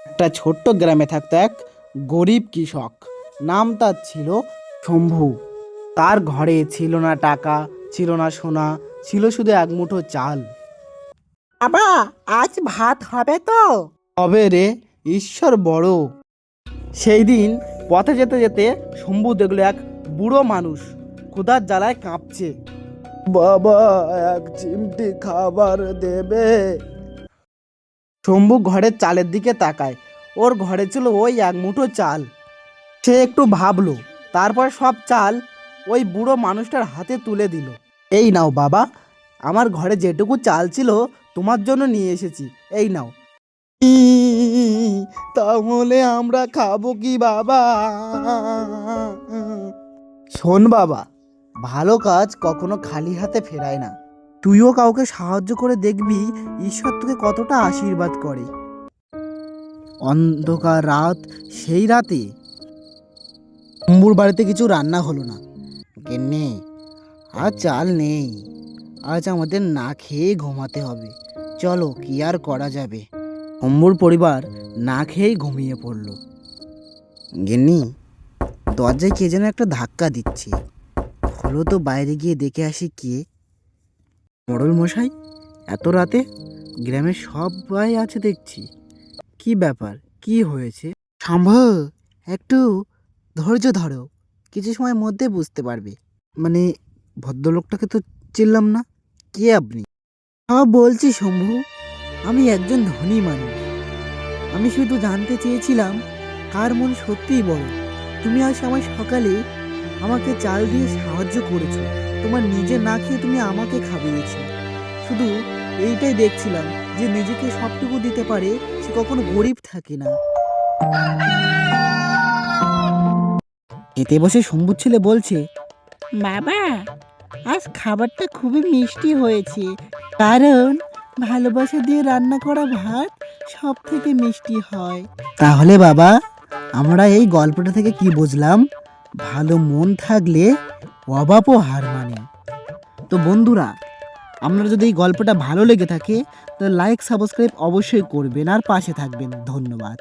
একটা ছোট্ট গ্রামে থাকতো এক গরিব কৃষক। নাম তার ছিল শম্ভু। তার ঘরে ছিল না টাকা, ছিল না সোনা, ছিল শুধু এক মুঠো চাল। বাবা, আজ ভাত হবে তো? তবে রে, ঈশ্বর বড়। সেই দিন পথে যেতে যেতে শম্ভু দেখলো এক বুড়ো মানুষ ক্ষুধার জ্বালায় কাঁপছে। বাবা, এক চিমটি খাবার দেবে? শম্ভু ঘরের চালের দিকে তাকায়। ওর ঘরে ছিল ওই এক মুঠো চাল। সে একটু ভাবলো, তারপর সব চাল ওই বুড়ো মানুষটার হাতে তুলে দিল। এই নাও বাবা, আমার ঘরে যেটুকু চাল ছিল তোমার জন্য নিয়ে এসেছি, এই নাও। তাহলে আমরা খাবো কি বাবা? শোন বাবা, ভালো কাজ কখনো খালি হাতে ফেরায় না। তুইও কাউকে সাহায্য করে দেখবি ঈশ্বর তোকে কতটা আশীর্বাদ করে। অন্ধকার রাত, সেই রাতে শম্ভুর বাড়িতে কিছু রান্না হলো না। গিন্নি, আজ চাল নেই। আজ আমাদের না খেয়ে ঘুমাতে হবে। চলো, কি আর করা যাবে। শম্ভুর পরিবার না খেয়েই ঘুমিয়ে পড়ল। গিন্নি, দরজায় কে যেন একটা ধাক্কা দিচ্ছে। হলো তো, বাইরে গিয়ে দেখে আসি কে। মোড়ল মশাই, এত রাতে গ্রামের সবাই আছে দেখছি। কি ব্যাপার, কি হয়েছে? শম্ভু, একটু ধৈর্য ধরো, কিছু সময়ের মধ্যে বুঝতে পারবে। মানে, ভদ্রলোকটাকে তো চিনলাম না। কে আপনি? বলছি শম্ভু, আমি একজন ধনী মানুষ। আমি শুধু জানতে চেয়েছিলাম কার মন সত্যিই বড়। তুমি আজ আমার সকালে আমাকে চাল দিয়ে সাহায্য করেছো। তোমার নিজে না খেয়ে তুমি আমাকে খাইয়েছো। শুধু এইটাই দেখছিলাম যে নিজেকে সবটুকু দিতে পারে সে কখনো গরিব থাকে না। এতে বসে শম্ভুর ছেলে বলছে, বাবা, আজ খাবারটা খুবই মিষ্টি হয়েছে, কারণ ভালোবাসা দিয়ে রান্না করা ভাত সব থেকে মিষ্টি হয়। তাহলে বাবা, আমরা এই গল্পটা থেকে কি বুঝলাম? ভালো মন থাকলে অভাবও হার মানে। তো বন্ধুরা, আপনার যদি এই গল্পটা ভালো লেগে থাকে তাহলে লাইক সাবস্ক্রাইব অবশ্যই করবেন আর পাশে থাকবেন। ধন্যবাদ।